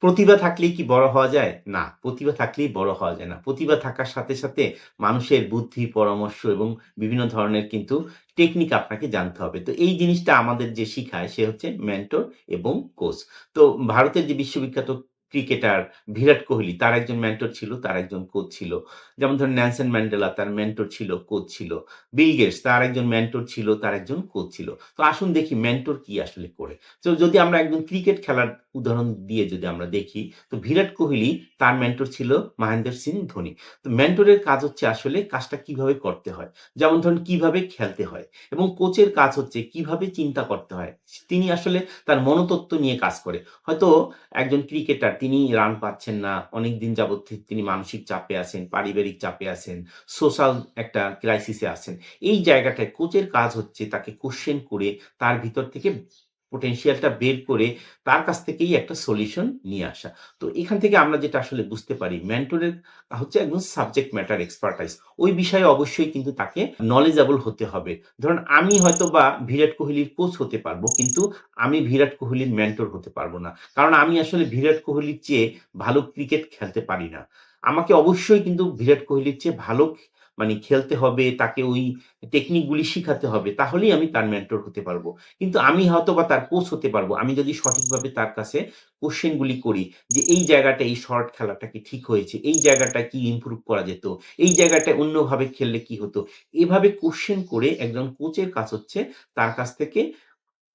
প্রতিভা থাকলেই কি বড় হওয়া যায়? না, প্রতিভা থাকলেই বড় হওয়া যায় না। প্রতিভা থাকার সাথে, সাথে মানুষের বুদ্ধি, পরামর্শ এবং বিভিন্ন ধরনের কিন্তু টেকনিক আপনাকে জানতে হবে। তো এই জিনিসটা আমাদের যে শিখায় সে হচ্ছে মেন্টর এবং কোচ। তো ভারতের যে বিশ্ববিখ্যাত ক্রিকেটার বিরাট কোহলি তার একজন মেন্টর ছিল, তার একজন কোচ ছিল। যেমন ধরেন নেলসন ম্যান্ডেলা তার মেন্টর ছিল, কোচ ছিল। বিল গেটস তার একজন মেন্টর ছিল, তার একজন কোচ ছিল। তো আসুন দেখি মেন্টর কি আসলে করে? তো যদি আমরা একজন ক্রিকেট খেলার উদাহরণ দিয়ে যদি আমরা দেখি, তো বিরাট কোহলি তার মেন্টর ছিল মহেন্দ্র সিং ধোনি। তো মেন্টরের কাজ হচ্ছে আসলে কাজটা কিভাবে করতে হয়। যেমন ধরুন কিভাবে খেলতে হয় এবং কোচের কাজ হচ্ছে কিভাবে চিন্তা করতে হয়। তিনি আসলে তার মনোতত্ত্ব নিয়ে কাজ করে। হয়তো একজন ক্রিকেটার তিনি রান পাচ্ছেন না, অনেকদিন যাবৎ তিনি মানসিক চাপে আছেন, পারিবারিক চাপে আছেন, সোশ্যাল একটা ক্রাইসিস এ আছেন। এই জায়গাটায় কোচের কাজ হচ্ছে তাকে কোয়েশ্চেন করে তার ভিতর থেকে পোটেনশিয়ালটা বের করে তার কাছ থেকেই একটা সলিউশন নিয়ে আসা। তো এখান থেকে আমরা যেটা আসলে বুঝতে পারি মেন্টরের হচ্ছে একজন সাবজেক্ট ম্যাটার এক্সপার্টাইজ। ওই বিষয়ে অবশ্যই কিন্তু তাকে নলেজেবল হতে হবে। ধরুন আমি হয়তোবা বিরাট কোহলির কোচ হতে পারবো কিন্তু আমি বিরাট কোহলির মেন্টর হতে পারব না। কারণ আমি আসলে বিরাট কোহলির চেয়ে ভালো ক্রিকেট খেলতে পারি না। আমাকে অবশ্যই কিন্তু বিরাট কোহলির চেয়ে ভালো মানে খেলতে হবে, তাকে ওই টেকনিক গুলি শিখাতে হবে। তাহলেই আমি তার মেন্টর হতে পারব। কিন্তু আমি হয়তোবা তার কোচ হতে পারবো। আমি যদি সঠিকভাবে তার কাছে কোয়েশ্চেন গুলি করি যে, "এই জায়গাটা এই শর্ট খেলাটা কি ঠিক হয়েছে? এই জায়গাটায় কি ইমপ্রুভ করা যেত? এই জায়গাটায় অন্যভাবে খেললে কি হতো?" এভাবে কোয়েশ্চেন করে একজন কোচের কাজ হচ্ছে তার কাছ থেকে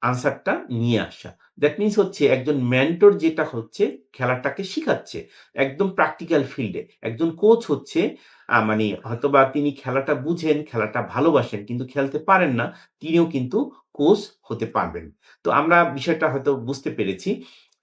আনসারটা নিয়ে আসা। দ্যাট মিনস হচ্ছে একজন মেন্টর যেটা হচ্ছে খেলাটাকে শিখাচ্ছে। একদম প্র্যাকটিক্যাল ফিল্ডে। একজন কোচ হচ্ছে মানে হয়তোবা তিনি খেলাটা বুঝেন, খেলাটা ভালোবাসেন কিন্তু খেলতে পারেন না। তিনিও কিন্তু কোচ হতে পারবেন। তো আমরা বিষয়টা হয়তো বুঝতে পেরেছি।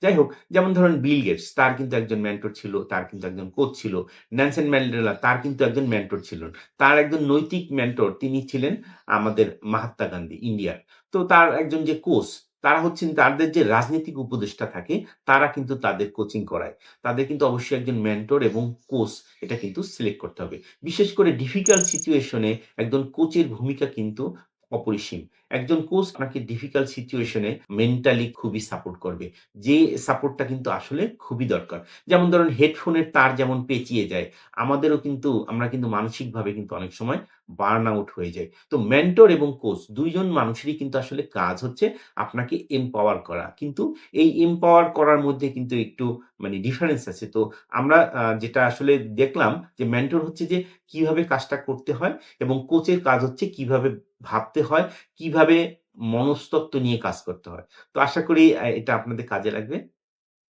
যাই হোক যেমন ধরেন বিল গেটস তার কিন্তু একজন মেন্টর ছিল, তার কিন্তু একজন কোচ ছিল। নেলসন ম্যান্ডেলা তার কিন্তু একজন মেন্টর ছিলেন। তার একজন নৈতিক মেন্টর তিনি ছিলেন আমাদের মাহাত্মা গান্ধী ইন্ডিয়ার। তো তার একজন যে কোচ, তারা হচ্ছেন তাদের যে রাজনৈতিক উপদেষ্টা থাকে, তারা কিন্তু তাদের কোচিং করায়। তাদের কিন্তু অবশ্যই একজন মেন্টর এবং কোচ এটা কিন্তু সিলেক্ট করতে হবে। বিশেষ করে ডিফিকাল্ট সিচুয়েশন এ একজন কোচের ভূমিকা কিন্তু অপরিসীম। একজন কোচ আপনাকে ডিফিকাল্ট সিচুয়েশন এ মেন্টালি খুবই সাপোর্ট করবে। যে সাপোর্টটা কিন্তু আসলে খুবই দরকার। যেমন ধরুন হেডফোনের তার যেমন পেঁচিয়ে যায়, আমাদেরও কিন্তু আমরা কিন্তু মানসিকভাবে কিন্তু অনেক সময় বার্ন আউট হয়ে যাই। তো মেন্টর এবং কোচ ২ জন মানুষেরই কিন্তু আসলে কাজ হচ্ছে আপনাকে এম্পাওয়ার করা। কিন্তু এই এম্পাওয়ার করার মধ্যে কিন্তু একটু মানে ডিফারেন্স আছে। তো আমরা যেটা আসলে দেখলাম যে মেন্টর হচ্ছে যে কিভাবে কাজটা করতে হয় এবং কোচের কাজ হচ্ছে কিভাবে ভাবতে হয়, কিভাবে মনস্তত্ত্ব নিয়ে কাজ করতে হয়। তো আশা করি এটা আপনাদের কাজে লাগবে।